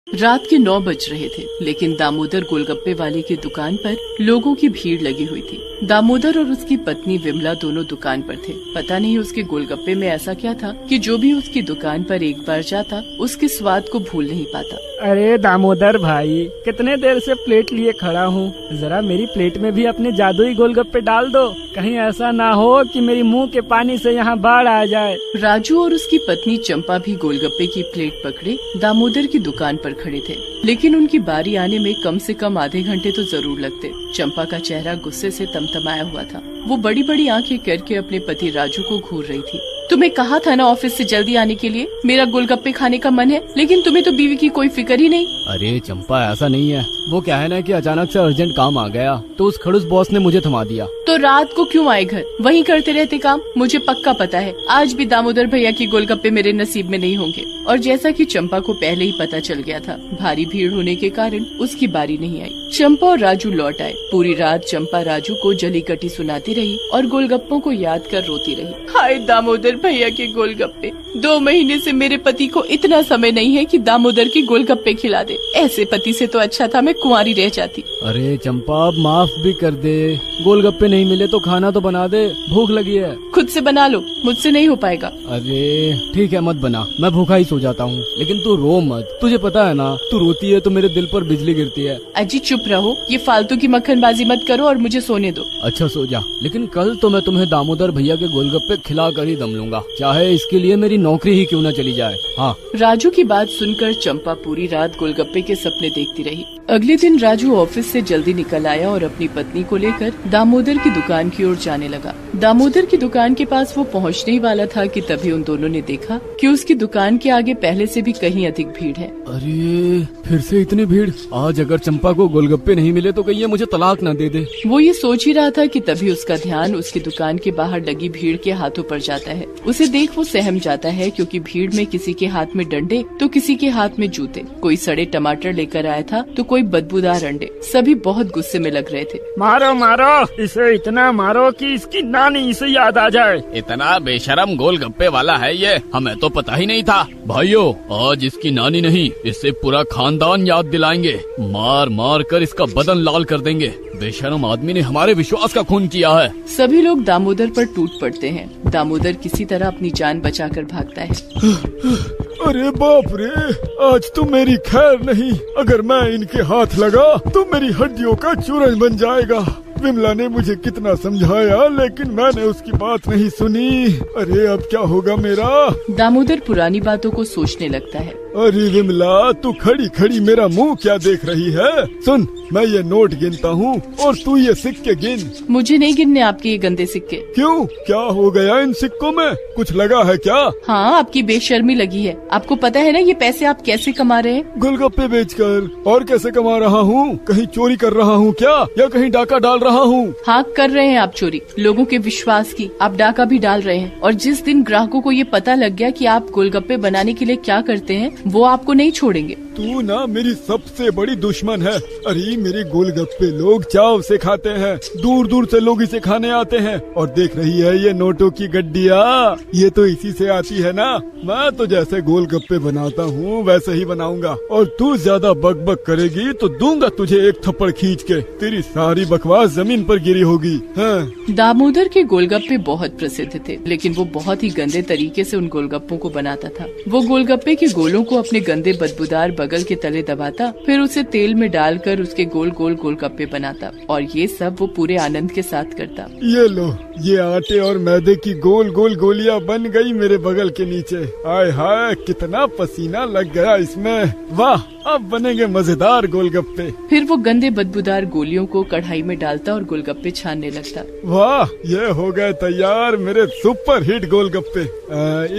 रात के 9 बज रहे थे, लेकिन दामोदर गोलगप्पे वाले की दुकान पर लोगों की भीड़ लगी हुई थी। दामोदर और उसकी पत्नी विमला दोनों दुकान पर थे। पता नहीं उसके गोलगप्पे में ऐसा क्या था कि जो भी उसकी दुकान पर एक बार जाता उसके स्वाद को भूल नहीं पाता। अरे दामोदर भाई, कितने देर से प्लेट लिए खड़ा हूँ, जरा मेरी प्लेट में भी अपने जादुई गोलगप्पे डाल दो। कहीं ऐसा ना हो कि मेरी मुंह के पानी से यहाँ बाढ़ आ जाए। राजू और उसकी पत्नी चंपा भी गोलगप्पे की प्लेट पकड़े दामोदर की दुकान पर खड़े थे, लेकिन उनकी बारी आने में कम से कम आधे घंटे तो जरूर लगते। चंपा का चेहरा गुस्से से तमतमाया हुआ था। वो बड़ी बड़ी आंखें करके अपने पति राजू को घूर रही थी। तुम्हें कहा था ना ऑफिस से जल्दी आने के लिए, मेरा गोलगप्पे खाने का मन है, लेकिन तुम्हें तो बीवी की कोई फिक्र ही नहीं। अरे चंपा, ऐसा नहीं है। वो क्या है ना कि अचानक से अर्जेंट काम आ गया तो उस खड़ूस बॉस ने मुझे थमा दिया। तो रात को क्यों आए घर? वहीं करते रहते काम। मुझे पक्का पता है आज भी दामोदर भैया की गोलगप्पे मेरे नसीब में नहीं होंगे। और जैसा कि चंपा को पहले ही पता चल गया था, भारी भीड़ होने के कारण उसकी बारी नहीं आई। चंपा और राजू लौट आए। पूरी रात चंपा राजू को जली कटी सुनाती रही और गोलगप्पों को याद कर रोती रही। हाय दामोदर भैया के गोलगप्पे, 2 महीने से मेरे पति को इतना समय नहीं है कि दामोदर के गोलगप्पे खिला दे। ऐसे पति से तो अच्छा था मैं कुंवारी रह जाती। अरे चंपा, माफ भी कर दे। गोलगप्पे नहीं मिले तो खाना तो बना दे, भूख लगी है। खुद से बना लो, मुझसे नहीं हो पाएगा। अरे ठीक है, मत बना, मैं भूखा ही सो जाता हूँ। लेकिन तू रो मत, तुझे पता है ना, तू रोती है तो मेरे दिल पर बिजली गिरती है। अजी चुप रहो, ये फालतू की मक्खनबाजी मत करो और मुझे सोने दो। अच्छा सो जा, लेकिन कल तो मैं तुम्हें दामोदर भैया के गोलगप्पे खिला कर ही दम लूंगा, चाहे इसके लिए मेरी नौकरी ही क्यों न चली जाए। हाँ। राजू की बात सुनकर चंपा पूरी रात गोलगप्पे के सपने देखती रही। अगले दिन राजू ऑफिस से जल्दी निकल आया और अपनी पत्नी को लेकर दामोदर की दुकान की ओर जाने लगा। दामोदर की दुकान के पास वो पहुंचने ही वाला था कि तभी उन दोनों ने देखा कि उसकी दुकान के आगे पहले से भी कहीं अधिक भीड़ है। अरे फिर से इतनी भीड़। आज अगर चंपा को गोलगप्पे नहीं मिले तो कहीं ये मुझे तलाक न दे दे। वो ये सोच ही रहा था कि तभी उसका ध्यान उसकी दुकान के बाहर लगी भीड़ के हाथों पर जाता है। उसे देख वो सहम जाता है, क्योंकि भीड़ में किसी के हाथ में डंडे तो किसी के हाथ में जूते। कोई सड़े टमाटर लेकर आया था तो कोई बदबूदार अंडे। सभी बहुत गुस्से में लग रहे थे। मारो मारो, इसे इतना मारो कि इसकी नानी इसे याद आ जाए। इतना बेशरम गोलगप्पे वाला है ये, हमें तो पता ही नहीं था। भाइयों, आज इसकी नानी नहीं, इससे पूरा खानदान याद दिलाएंगे। मार मार कर इसका बदन लाल कर देंगे। बेशरम आदमी ने हमारे विश्वास का खून किया है। सभी लोग दामोदर पर टूट पड़ते हैं। दामोदर किसी तरह अपनी जान बचाकर भागता है। अरे बाप रे, आज तो मेरी खैर नहीं। अगर मैं इनके हाथ लगा तो मेरी हड्डियों का चूरन बन जाएगा। विमला ने मुझे कितना समझाया, लेकिन मैंने उसकी बात नहीं सुनी। अरे अब क्या होगा मेरा? दामोदर पुरानी बातों को सोचने लगता है। अरे विमला, तू खड़ी खड़ी मेरा मुंह क्या देख रही है? सुन, मैं ये नोट गिनता हूँ और तू ये सिक्के गिन। मुझे नहीं गिनने आपके ये गंदे सिक्के। क्यों, क्या हो गया इन सिक्कों में? कुछ लगा है क्या? हाँ, आपकी बेशर्मी लगी है। आपको पता है ना ये पैसे आप कैसे कमा रहे हैं? गोलगप्पे बेचकर। और कैसे कमा रहा हूँ? कहीं चोरी कर रहा हूँ क्या, या कहीं डाका डाल रहा हूँ? हाँ, कर रहे हैं आप चोरी। लोगों के विश्वास की आप डाका भी डाल रहे हैं। और जिस दिन ग्राहकों को ये पता लग गया कि आप गोलगप्पे बनाने के लिए क्या करते हैं, वो आपको नहीं छोड़ेंगे। तू ना मेरी सबसे बड़ी दुश्मन है। अरे मेरे गोलगप्पे लोग चाव से खाते हैं, दूर दूर से लोग इसे खाने आते हैं। और देख रही है ये नोटों की गड्डियाँ, ये तो इसी से आती है ना। मैं तो जैसे गोलगप्पे बनाता हूँ वैसे ही बनाऊंगा। और तू ज्यादा बकबक करेगी तो दूंगा तुझे एक थप्पड़ खींच के। तेरी सारी बकवास जमीन पर गिरी होगी। हाँ। दामोदर के गोलगप्पे बहुत प्रसिद्ध थे, लेकिन वो बहुत ही गंदे तरीके से उन गोलगप्पों को बनाता था। वो गोलगप्पे के गोलों को अपने गंदे बदबूदार बगल के तले दबाता, फिर उसे तेल में डालकर उसके गोल गोल गोलगप्पे बनाता। और ये सब वो पूरे आनंद के साथ करता। ये लो, ये आटे और मैदे की गोल गोल गोलियां बन गई मेरे बगल के नीचे। हाय हाय, कितना पसीना लग गया इसमें। वाह, अब बनेंगे मजेदार गोलगप्पे। फिर वो गंदे बदबूदार गोलियों को कढ़ाई में डालता और गोलगप्पे छानने लगता। वाह, ये हो गए तैयार मेरे सुपर हिट गोलगप्पे।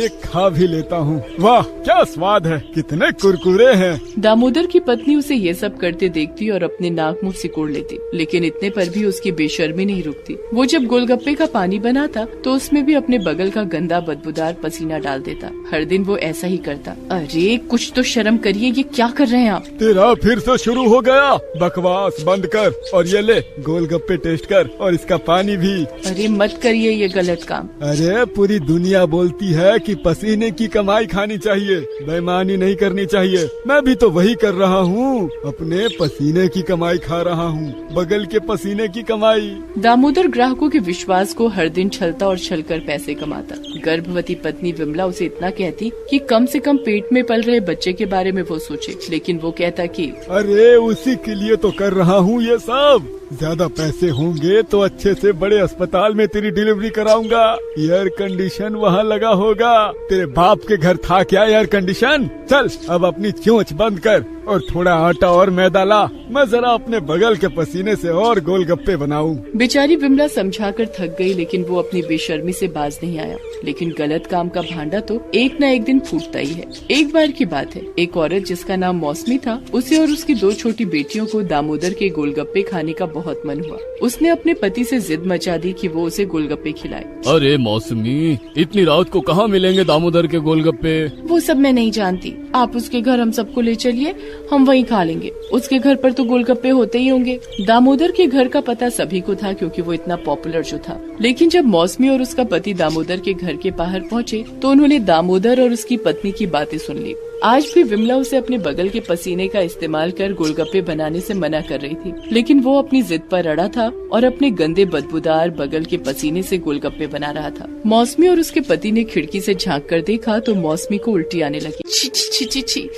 एक खा भी लेता हूँ। वाह, क्या स्वाद है, कितने कुरकुरे हैं। दामोदर की पत्नी उसे ये सब करते देखती और अपने नाक मुंह सिकोड़ लेती, लेकिन इतने पर भी उसकी बेशर्मी नहीं रुकती। वो जब गोलगप्पे का पानी बनाता तो उसमें भी अपने बगल का गंदा बदबूदार पसीना डाल देता। हर दिन वो ऐसा ही करता। अरे कुछ तो शर्म करिए, ये क्या कर रहे रहे हैं आप? तेरा फिर से शुरू हो गया, बकवास बंद कर और ये ले गोलगप्पे टेस्ट कर और इसका पानी भी। अरे मत करिए ये गलत काम। अरे पूरी दुनिया बोलती है कि पसीने की कमाई खानी चाहिए, बेईमानी नहीं करनी चाहिए। मैं भी तो वही कर रहा हूँ, अपने पसीने की कमाई खा रहा हूँ, बगल के पसीने की कमाई। दामोदर ग्राहकों के विश्वास को हर दिन छलता और छलकर पैसे कमाता। गर्भवती पत्नी विमला उसे इतना कहती कि कम से कम पेट में पल रहे बच्चे के बारे में वो सोचे, लेकिन वो कहता कि अरे उसी के लिए तो कर रहा हूँ ये सब। ज्यादा पैसे होंगे तो अच्छे से बड़े अस्पताल में तेरी डिलीवरी कराऊंगा, एयर कंडीशन वहाँ लगा होगा। तेरे बाप के घर था क्या एयर कंडीशन? चल अब अपनी चोंच बंद कर और थोड़ा आटा और मैदा ला, मैं जरा अपने बगल के पसीने से और गोलगप्पे बनाऊं। बेचारी विमला समझाकर थक गई, लेकिन वो अपनी बेशर्मी से बाज नहीं आया। लेकिन गलत काम का भांडा तो एक न एक दिन फूटता ही है। एक बार की बात है, एक औरत जिसका नाम मौसमी था, उसे और उसकी 2 छोटी बेटियों को दामोदर के गोलगप्पे खाने का बहुत मन हुआ। उसने अपने पति से जिद मचा दी कि वो उसे गोलगप्पे खिलाए। अरे मौसमी, इतनी रात को कहाँ मिलेंगे दामोदर के गोलगप्पे? वो सब मैं नहीं जानती, आप उसके घर हम सबको ले चलिए, हम वहीं खा लेंगे। उसके घर पर तो गोलगप्पे होते ही होंगे। दामोदर के घर का पता सभी को था क्योंकि वो इतना पॉपुलर जो था। लेकिन जब मौसमी और उसका पति दामोदर के घर के बाहर पहुँचे तो उन्होंने दामोदर और उसकी पत्नी की बातें सुन ली। आज भी विमला उसे अपने बगल के पसीने का इस्तेमाल कर गोलगप्पे बनाने से मना कर रही थी, लेकिन वो अपनी जिद पर अड़ा था और अपने गंदे बदबूदार बगल के पसीने से गोलगप्पे बना रहा था। मौसमी और उसके पति ने खिड़की से झांक कर देखा तो मौसमी को उल्टी आने लगी। छी छी छी छी,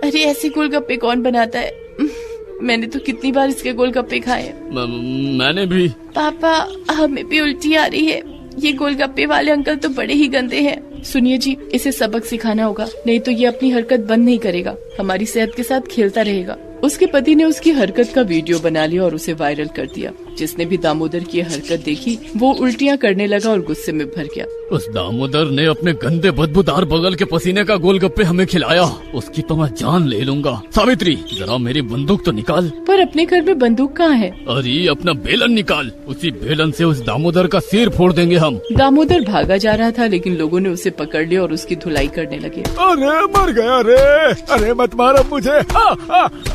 अरे ऐसे गोलगप्पे कौन बनाता है? मैंने तो कितनी बार इसके गोलगप्पे खाए। मैंने भी। पापा, हमें भी उल्टी आ रही है, ये गोलगप्पे वाले अंकल तो बड़े ही गंदे हैं। सुनिए जी, इसे सबक सिखाना होगा, नहीं तो ये अपनी हरकत बंद नहीं करेगा, हमारी सेहत के साथ खेलता रहेगा। उसके पति ने उसकी हरकत का वीडियो बना लिया और उसे वायरल कर दिया। जिसने भी दामोदर की हरकत देखी वो उल्टियां करने लगा और गुस्से में भर गया। उस दामोदर ने अपने गंदे बदबूदार बगल के पसीने का गोलगप्पे हमें खिलाया, उसकी तो मैं जान ले लूंगा। सावित्री, जरा मेरी बंदूक तो निकाल। पर अपने घर में बंदूक कहाँ है? अरे अपना बेलन निकाल, उसी बेलन से उस दामोदर का सिर फोड़ देंगे हम। दामोदर भागा जा रहा था, लेकिन लोगों ने उसे पकड़ लिया और उसकी धुलाई करने लगे। अरे मर गया रे, अरे मत मारो मुझे,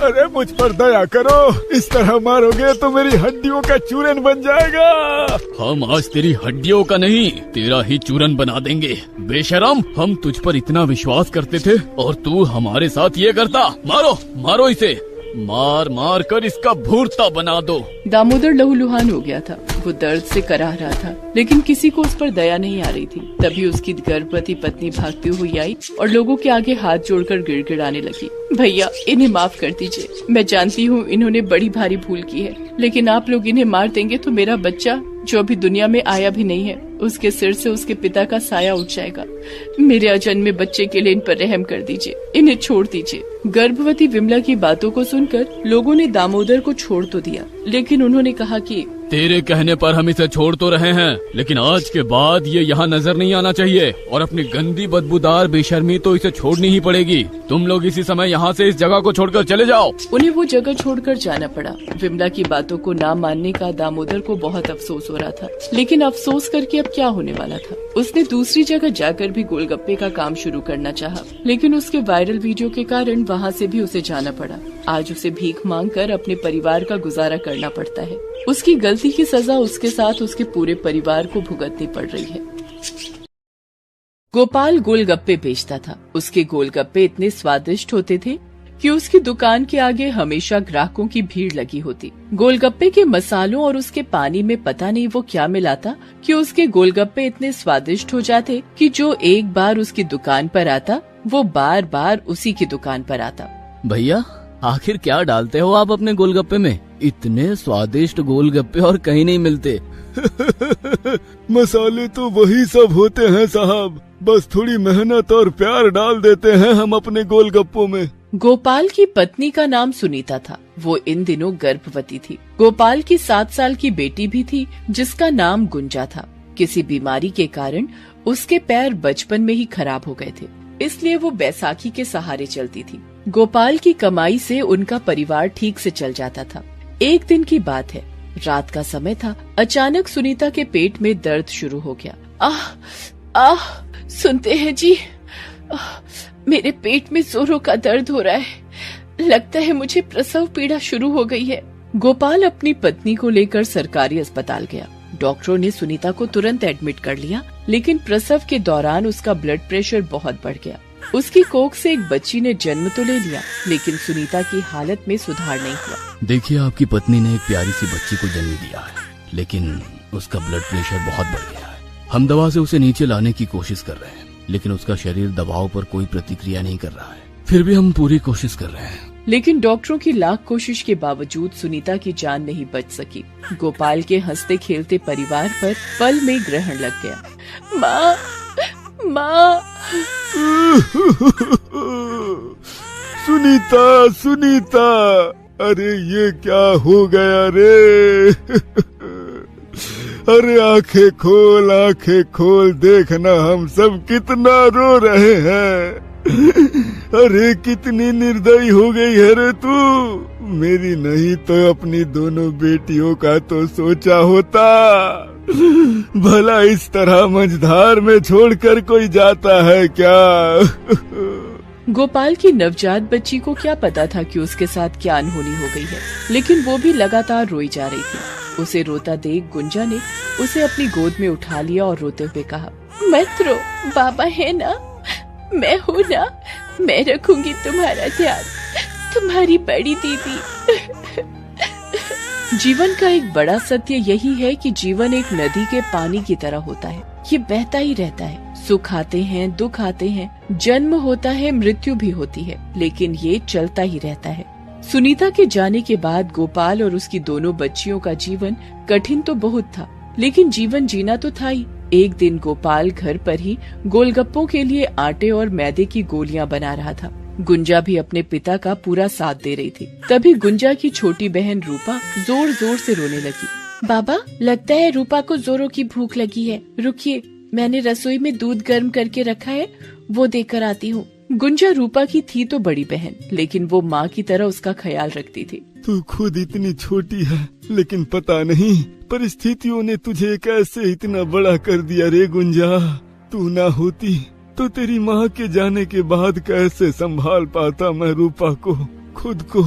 अरे मुझ पर दया करो, इस तरह मारोगे तो मेरी हड्डियों का चूरन बन जाएगा। हम आज तेरी हड्डियों का नहीं, तेरा ही चूरन बना देंगे। बेशरम, हम तुझ पर इतना विश्वास करते थे और तू हमारे साथ ये करता। मारो मारो इसे, मार मार कर इसका भूरता बना दो। दामोदर लहूलुहान हो गया था, वो दर्द से कराह रहा था, लेकिन किसी को उस पर दया नहीं आ रही थी। तभी उसकी गर्भवती पत्नी भागती हुई आई और लोगों के आगे हाथ जोड़कर गिड़गिड़ाने लगी। भैया, इन्हें माफ कर दीजिए, मैं जानती हूँ इन्होंने बड़ी भारी भूल की है, लेकिन आप लोग इन्हें मार देंगे तो मेरा बच्चा, जो अभी दुनिया में आया भी नहीं है, उसके सिर से उसके पिता का साया उठ जाएगा। मेरे अजन्मे बच्चे के लिए इन पर रहम कर दीजिए, इन्हें छोड़ दीजिए। गर्भवती विमला की बातों को सुनकर लोगों ने दामोदर को छोड़ तो दिया, लेकिन उन्होंने कहा कि तेरे कहने पर हम इसे छोड़ तो रहे हैं, लेकिन आज के बाद ये यहाँ नजर नहीं आना चाहिए और अपनी गंदी बदबूदार बेशर्मी तो इसे छोड़नी ही पड़ेगी। तुम लोग इसी समय यहाँ से इस जगह को छोड़कर चले जाओ। उन्हें वो जगह छोड़कर जाना पड़ा। विमला की बातों को ना मानने का दामोदर को बहुत अफसोस हो रहा था, लेकिन अफसोस करके अब क्या होने वाला था। उसने दूसरी जगह जाकर भी गोलगप्पे का काम शुरू करना चाहा, लेकिन उसके वायरल वीडियो के कारण वहाँ से भी उसे जाना पड़ा। आज उसे भीख मांगकर अपने परिवार का गुजारा करना पड़ता है। उसकी गलती की सजा उसके साथ उसके पूरे परिवार को भुगतनी पड़ रही है। गोपाल गोलगप्पे बेचता था। उसके गोलगप्पे इतने स्वादिष्ट होते थे कि उसकी दुकान के आगे हमेशा ग्राहकों की भीड़ लगी होती। गोलगप्पे के मसालों और उसके पानी में पता नहीं वो क्या मिलाता कि उसके गोलगप्पे इतने स्वादिष्ट हो जाते कि जो एक बार उसकी दुकान पर आता वो बार बार उसी की दुकान पर आता। भैया, आखिर क्या डालते हो आप अपने गोलगप्पे में? इतने स्वादिष्ट गोलगप्पे और कहीं नहीं मिलते। मसाले तो वही सब होते हैं साहब, बस थोड़ी मेहनत और प्यार डाल देते हैं हम अपने गोलगप्पों में। गोपाल की पत्नी का नाम सुनीता था। वो इन दिनों गर्भवती थी। गोपाल की 7 साल की बेटी भी थी जिसका नाम गुंजा था। किसी बीमारी के कारण उसके पैर बचपन में ही खराब हो गए थे, इसलिए वो बैसाखी के सहारे चलती थी। गोपाल की कमाई से उनका परिवार ठीक से चल जाता था। एक दिन की बात है, रात का समय था। अचानक सुनीता के पेट में दर्द शुरू हो गया। आह, सुनते हैं जी, मेरे पेट में जोरों का दर्द हो रहा है। लगता है मुझे प्रसव पीड़ा शुरू हो गई है। गोपाल अपनी पत्नी को लेकर सरकारी अस्पताल गया। डॉक्टरों ने सुनीता को तुरंत एडमिट कर लिया, लेकिन प्रसव के दौरान उसका ब्लड प्रेशर बहुत बढ़ गया। उसकी कोख से एक बच्ची ने जन्म तो ले लिया, लेकिन सुनीता की हालत में सुधार नहीं हुआ। देखिए, आपकी पत्नी ने एक प्यारी सी बच्ची को जन्म दिया है, लेकिन उसका ब्लड प्रेशर बहुत बढ़ गया है। हम दवा से उसे नीचे लाने की कोशिश कर रहे हैं, लेकिन उसका शरीर दवाओं पर कोई प्रतिक्रिया नहीं कर रहा है। फिर भी हम पूरी कोशिश कर रहे हैं, लेकिन डॉक्टरों की लाख कोशिश के बावजूद सुनीता की जान नहीं बच सकी। गोपाल के हंसते खेलते परिवार पर पल में ग्रहण लग गया। माँ, माँ। सुनीता, सुनीता, अरे ये क्या हो गया रे? अरे आंखें खोल, देखना हम सब कितना रो रहे हैं। अरे कितनी निर्दयी हो गई है रे तू। मेरी नहीं तो अपनी दोनों बेटियों का तो सोचा होता। भला इस तरह मझधार में छोड़कर कोई जाता है क्या? गोपाल की नवजात बच्ची को क्या पता था कि उसके साथ क्या अनहोनी हो गई है, लेकिन वो भी लगातार रोई जा रही थी। उसे रोता देख गुंजा ने उसे अपनी गोद में उठा लिया और रोते हुए कहा, मत रो, बाबा है ना, मैं हूँ ना, मैं रखूंगी तुम्हारा ध्यान, तुम्हारी बड़ी दीदी। जीवन का एक बड़ा सत्य यही है कि जीवन एक नदी के पानी की तरह होता है। ये बहता ही रहता है। सुख आते हैं, दुख आते हैं, जन्म होता है, मृत्यु भी होती है, लेकिन ये चलता ही रहता है। सुनीता के जाने के बाद गोपाल और उसकी दोनों बच्चियों का जीवन कठिन तो बहुत था, लेकिन जीवन जीना तो था ही। एक दिन गोपाल घर पर ही गोलगप्पों के लिए आटे और मैदे की गोलियां बना रहा था। गुंजा भी अपने पिता का पूरा साथ दे रही थी। तभी गुंजा की छोटी बहन रूपा जोर जोर से रोने लगी। बाबा, लगता है रूपा को जोरों की भूख लगी है, रुकिए, मैंने रसोई में दूध गर्म करके रखा है, वो देकर आती हूँ। गुंजा रूपा की थी तो बड़ी बहन, लेकिन वो माँ की तरह उसका ख्याल रखती थी। तू खुद इतनी छोटी है, लेकिन पता नहीं परिस्थितियों ने तुझे कैसे इतना बड़ा कर दिया रे गुंजा। तू ना होती तो तेरी माँ के जाने के बाद कैसे संभाल पाता मैं रूपा को, खुद को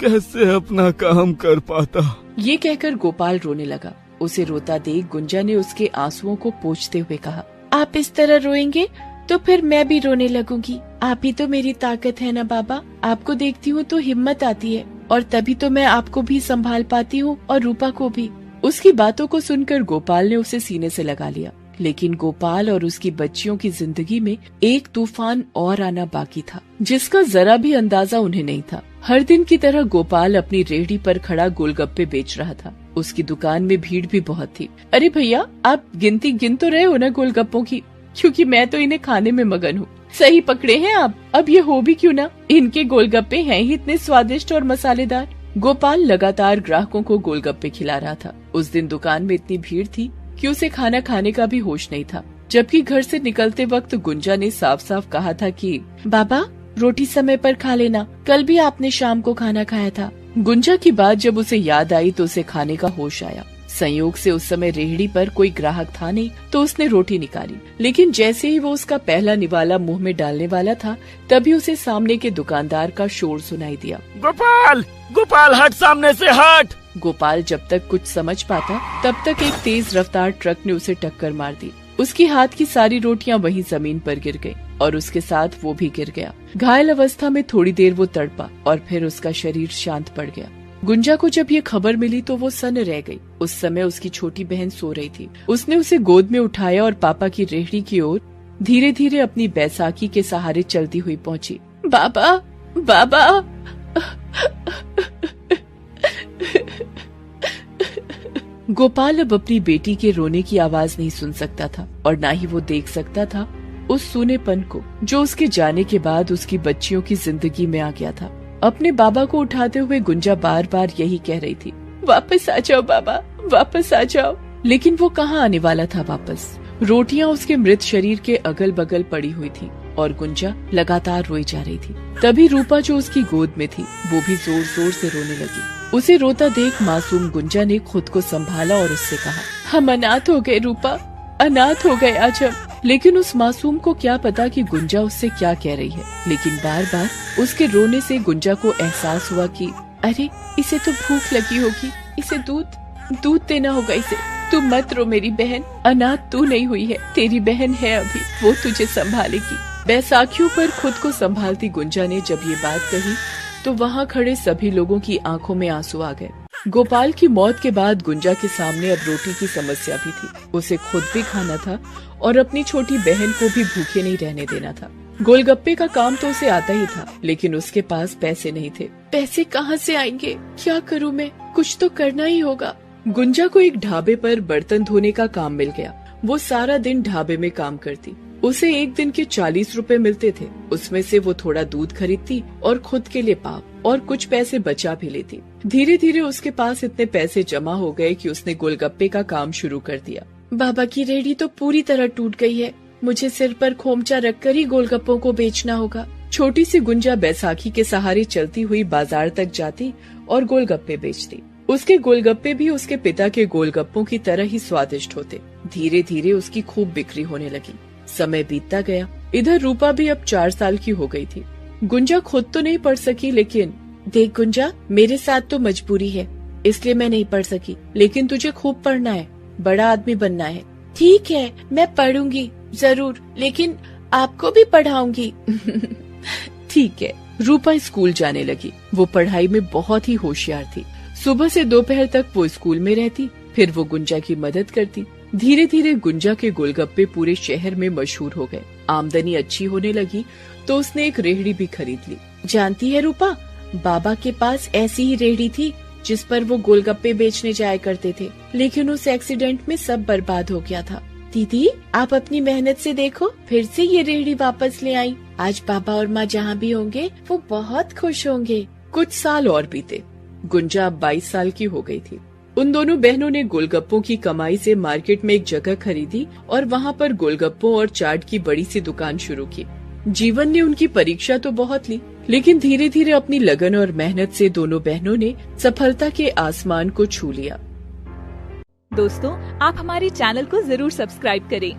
कैसे अपना काम कर पाता। ये कहकर गोपाल रोने लगा। उसे रोता देख गुंजा ने उसके आंसुओं को पोंछते हुए कहा, आप इस तरह रोएंगे तो फिर मैं भी रोने लगूंगी। आप ही तो मेरी ताकत है ना बाबा, आपको देखती हूँ तो हिम्मत आती है, और तभी तो मैं आपको भी संभाल पाती हूँ और रूपा को भी। उसकी बातों को सुनकर गोपाल ने उसे सीने से लगा लिया, लेकिन गोपाल और उसकी बच्चियों की जिंदगी में एक तूफान और आना बाकी था, जिसका जरा भी अंदाजा उन्हें नहीं था। हर दिन की तरह गोपाल अपनी रेहड़ी पर खड़ा गोलगप्पे बेच रहा था। उसकी दुकान में भीड़ भी बहुत थी। अरे भैया, आप गिनती गिन तो रहे हो ना गोलगप्पों की, क्योंकि मैं तो इन्हें खाने में मगन हूँ। सही पकड़े हैं आप, अब ये हो भी क्यों ना, इनके गोलगप्पे हैं ही इतने स्वादिष्ट और मसालेदार। गोपाल लगातार ग्राहकों को गोलगप्पे खिला रहा था। उस दिन दुकान में इतनी भीड़ थी कि उसे खाना खाने का भी होश नहीं था। जबकि घर से निकलते वक्त गुंजा ने साफ साफ कहा था कि बाबा, रोटी समय पर खा लेना, कल भी आपने शाम को खाना खाया था। गुंजा की बात जब उसे याद आई तो उसे खाने का होश आया। संयोग से उस समय रेहड़ी पर कोई ग्राहक था नहीं, तो उसने रोटी निकाली, लेकिन जैसे ही वो उसका पहला निवाला मुंह में डालने वाला था, तभी उसे सामने के दुकानदार का शोर सुनाई दिया। गोपाल, गोपाल हट, सामने से हट। गोपाल जब तक कुछ समझ पाता, तब तक एक तेज रफ्तार ट्रक ने उसे टक्कर मार दी। उसकी हाथ की सारी रोटियां वहीं जमीन पर गिर गई और उसके साथ वो भी गिर गया। घायल अवस्था में थोड़ी देर वो तड़पा और फिर उसका शरीर शांत पड़ गया। गुंजा को जब ये खबर मिली तो वो सन्न रह गई। उस समय उसकी छोटी बहन सो रही थी। उसने उसे गोद में उठाया और पापा की रेहड़ी की ओर धीरे धीरे अपनी बैसाखी के सहारे चलती हुई पहुंची। बाबा, बाबा। गोपाल अब अपनी बेटी के रोने की आवाज नहीं सुन सकता था और न ही वो देख सकता था उस सूनेपन को जो उसके जाने के बाद उसकी बच्चियों की जिंदगी में आ गया था। अपने बाबा को उठाते हुए गुंजा बार बार यही कह रही थी, वापस आ जाओ बाबा, वापस आ जाओ। लेकिन वो कहाँ आने वाला था वापस। रोटियां उसके मृत शरीर के अगल बगल पड़ी हुई थी और गुंजा लगातार रोई जा रही थी। तभी रूपा जो उसकी गोद में थी वो भी जोर जोर से रोने लगी। उसे रोता देख मासूम गुंजा ने खुद को संभाला और उससे कहा, हम अनाथ हो गए रूपा, अनाथ हो गए आज हम। लेकिन उस मासूम को क्या पता कि गुंजा उससे क्या कह रही है। लेकिन बार बार उसके रोने से गुंजा को एहसास हुआ कि अरे इसे तो भूख लगी होगी, इसे दूध देना होगा इसे। तू मत रो मेरी बहन, अनाथ तू नहीं हुई है, तेरी बहन है अभी, वो तुझे संभालेगी। बैसाखियों पर खुद को संभालती गुंजा ने जब ये बात कही तो वहाँ खड़े सभी लोगों की आंखों में आंसू आ गए। गोपाल की मौत के बाद गुंजा के सामने अब रोटी की समस्या भी थी। उसे खुद भी खाना था और अपनी छोटी बहन को भी भूखे नहीं रहने देना था। गोलगप्पे का काम तो उसे आता ही था, लेकिन उसके पास पैसे नहीं थे। पैसे कहाँ से आएंगे, क्या करूँ मैं, कुछ तो करना ही होगा। गुंजा को एक ढाबे पर बर्तन धोने का काम मिल गया। वो सारा दिन ढाबे में काम करती। उसे एक दिन के 40 रुपए मिलते थे। उसमें से वो थोड़ा दूध खरीदती और खुद के लिए पाव और कुछ पैसे बचा भी लेती। धीरे धीरे उसके पास इतने पैसे जमा हो गए कि उसने गोलगप्पे का काम शुरू कर दिया। बाबा की रेहड़ी तो पूरी तरह टूट गई है, मुझे सिर पर खोमचा रखकर ही गोलगप्पों को बेचना होगा। छोटी सी गुंजा बैसाखी के सहारे चलती हुई बाजार तक जाती और गोलगप्पे बेचती। उसके गोलगप्पे भी उसके पिता के गोलगप्पों की तरह ही स्वादिष्ट होते। धीरे धीरे उसकी खूब बिक्री होने लगी। समय बीतता गया। इधर रूपा भी अब 4 साल की हो गई थी। गुंजा खुद तो नहीं पढ़ सकी, लेकिन देख गुंजा, मेरे साथ तो मजबूरी है, इसलिए मैं नहीं पढ़ सकी, लेकिन तुझे खूब पढ़ना है, बड़ा आदमी बनना है। ठीक है, मैं पढ़ूंगी जरूर, लेकिन आपको भी पढ़ाऊंगी। ठीक है। रूपा स्कूल जाने लगी। वो पढ़ाई में बहुत ही होशियार थी। सुबह से दोपहर तक वो स्कूल में रहती, फिर वो गुंजा की मदद करती। धीरे धीरे गुंजा के गोलगप्पे पूरे शहर में मशहूर हो गए। आमदनी अच्छी होने लगी तो उसने एक रेहड़ी भी खरीद ली। जानती है रूपा, बाबा के पास ऐसी ही रेहड़ी थी जिस पर वो गोलगप्पे बेचने जाया करते थे, लेकिन उस एक्सीडेंट में सब बर्बाद हो गया था। दीदी, आप अपनी मेहनत से देखो, फिर से ये रेहड़ी वापस ले आई। आज पापा और माँ जहाँ भी होंगे वो बहुत खुश होंगे। कुछ साल और बीते। गुंजा अब 22 साल की हो गई थी। उन दोनों बहनों ने गोलगप्पों की कमाई से मार्केट में एक जगह खरीदी और वहाँ पर गोलगप्पों और चाट की बड़ी सी दुकान शुरू की। जीवन ने उनकी परीक्षा तो बहुत ली, लेकिन धीरे धीरे अपनी लगन और मेहनत से दोनों बहनों ने सफलता के आसमान को छू लिया। दोस्तों, आप हमारे चैनल को जरूर सब्सक्राइब करें